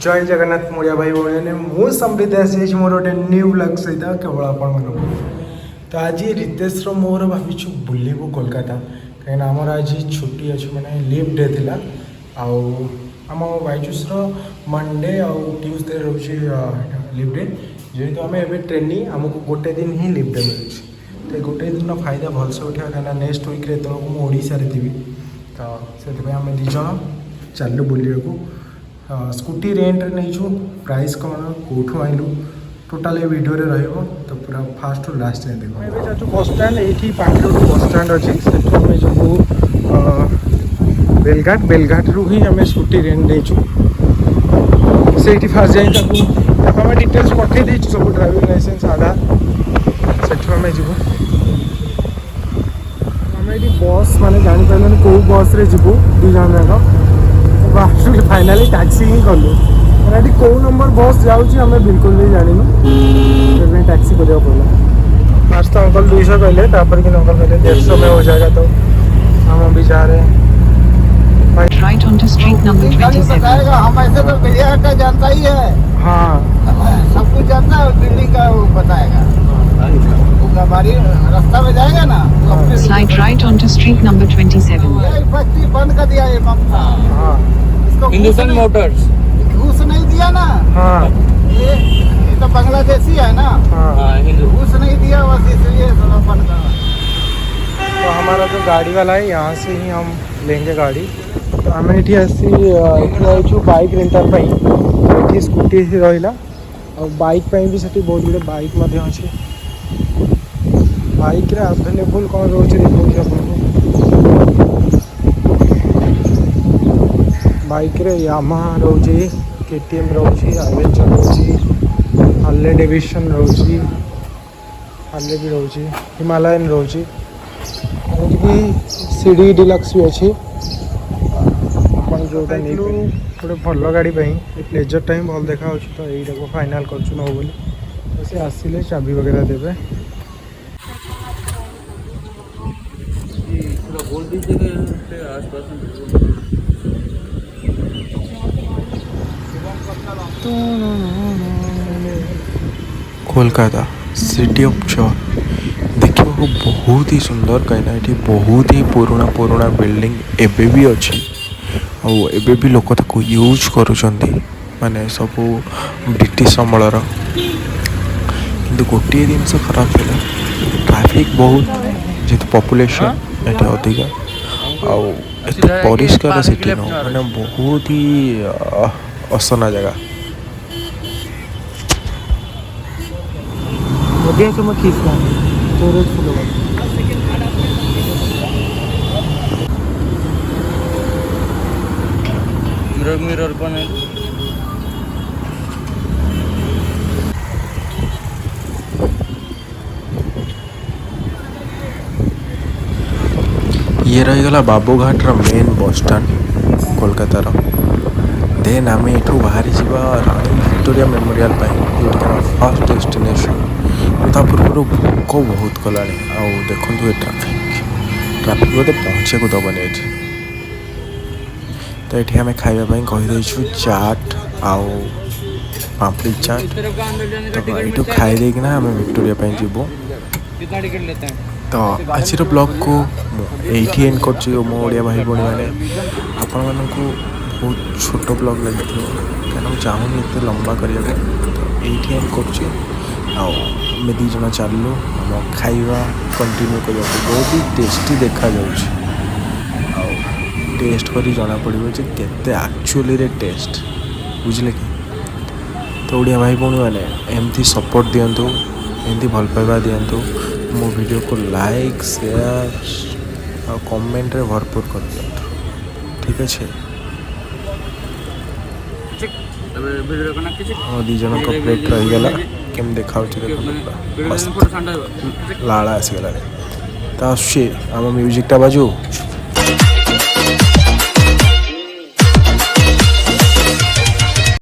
जय जगन्नाथ मोरिया भाई भाई मु संबित आसी मोर गोटे न्यू ब्लॉग सहित केवल आपण तो आज रितेश मोर भाविछु बुलू कोलकाता कहीं आमर आज छुट्टी अच्छे मैंने लिव डे थिला आम बाईचुस मंडे आउ ट्यूजडे रोचे लिव डे जेहेतु आम एवं ट्रेनिंग आमको गोटे दिन ही लिव डे मिलूँ तो गोटे दिन फायदा भलसे उठा कहीं नेक्स्ट वीक्रे तो मुझे थी तो से आम दीज चलू बुलू स्कूटी रेंट नहीं प्राइस कौन कौटू आइलु टोटाल वीडियो रे रहिबो तो पूरा फास्ट टू लास्ट जाए देखो एबे जाचु बस स्टैंड एठी पाखरे बस स्टैंड अछि सेठु हमें जो बेलघाट रु ही हमें स्कूटी रेंट देछु सेठी फास्ट जाई ताको हमें डिटेल्स पठे देछु सब ड्राइविंग लाइसेंस आधार सेठु हमें जीवो हमें एठी बस माने जानि पाइलन को बस रे जीवो दि जन जाक बाहर फाइनाली टैक्सी ही कलु ये कौ नंबर बस जाऊँगी आम बिल्कुल भी जानू टैक्सी करने पड़ा फास्ट तो अंकल 200 कहले तापर कि अंकल कहले 150 में हो जाएगा तो हम भी जा रहे हैं right on to street number 27 हम ऐसे तो बिलिया का जानता ही है। हाँ सब कुछ जानता है बिल्डिंग का वो बताएगा वो गाड़ी रास्ता में जाएगा ना slide right on to street number 27 factory बंद कर दिया ये ममता हिंदुस्तान मोटर्स घूस नहीं दिया ना। हाँ ये तो बांग्लादेशी है ना। हाँ घूस नहीं दिया बस इसलिए थोड़ा बंद कर। तो हमारा जो गाड़ी वाला है यहाँ से ही हम लेंगे गाड़ी तो आम ये आसी बाइक रेंटाल ये स्कूटी रहा और बाइक भी से बहुत गुड़े बाइक अच्छे बाइक रे अवेलेबल कौन रोचे देखो बाइक रे यामाहा रोचे केटीएम रोचे एवेंजर रोचे हार्ले डेविडसन रोचे हार्ले भी रोचे हिमालयन रोचे सीडी डिलक्स भी अच्छी जोटा नहीं गोटे भल गाड़ी प्लेजर टाइम भल देखा तो यही फाइनाल कर तो सी आसिले चाबी वगैरह देवे कोलकाता सिटी ऑफ जॉय देखा बहुत ही सुंदर कहीं ये बहुत ही पुराना बिल्डिंग एबे भी अच्छी एबे भी लोक ताको यूज करुँच माने सब ब्रिटिश अमलर किंतु गोटे जिनस खराब है ट्रैफिक बहुत जेहेतु पॉपुलेशन ये अधिका आते परिष्कार सिटी न मैंने बहुत ही असना जगह मिरर बने ये रहीगला बाबूघाट मेन बस स्टैंड कोलकातार देन आम यू बाहरी जावा रानी विक्टोरिया मेमोरियल फर्स्ट डेस्टिनेशन ता पूर्व भोक बहुत कला देखु ये ट्राफिक बोधे पहुँचे को दबनी अच्छे तो ये आम खावाई कहीदेचु चाट आउ पापड़ी चाट तो यू खाईदेना आम विक्टोरिया जीवु तो आज ब्लॉग को ये एंड कर मो ओडिया भाई भाई मैंने आपण मानू बहुत छोट ब्लॉग लगे क्या चाहूनी एत लंबा करने तो ये एंड कर दीज चलू आम खाଇବା कंटिन्यू करने बहुत ही टेस्टी देखा टेस्ट करी जना पड़ो जे एक्चुअली रे टेस्ट बुझले कि तो ओडिया भाई भाई मैंने एमती सपोर्ट दिंतु एमती भल पाइबा दिंतु मो वीडियो को लाइक शेयर और कमेंट रे भरपूर कर दिंतु ठीक अच्छे दीज कम्प्लीट रहीगला केम देखा लाड़ा आसीगला तो आम म्यूजिकटा बाजू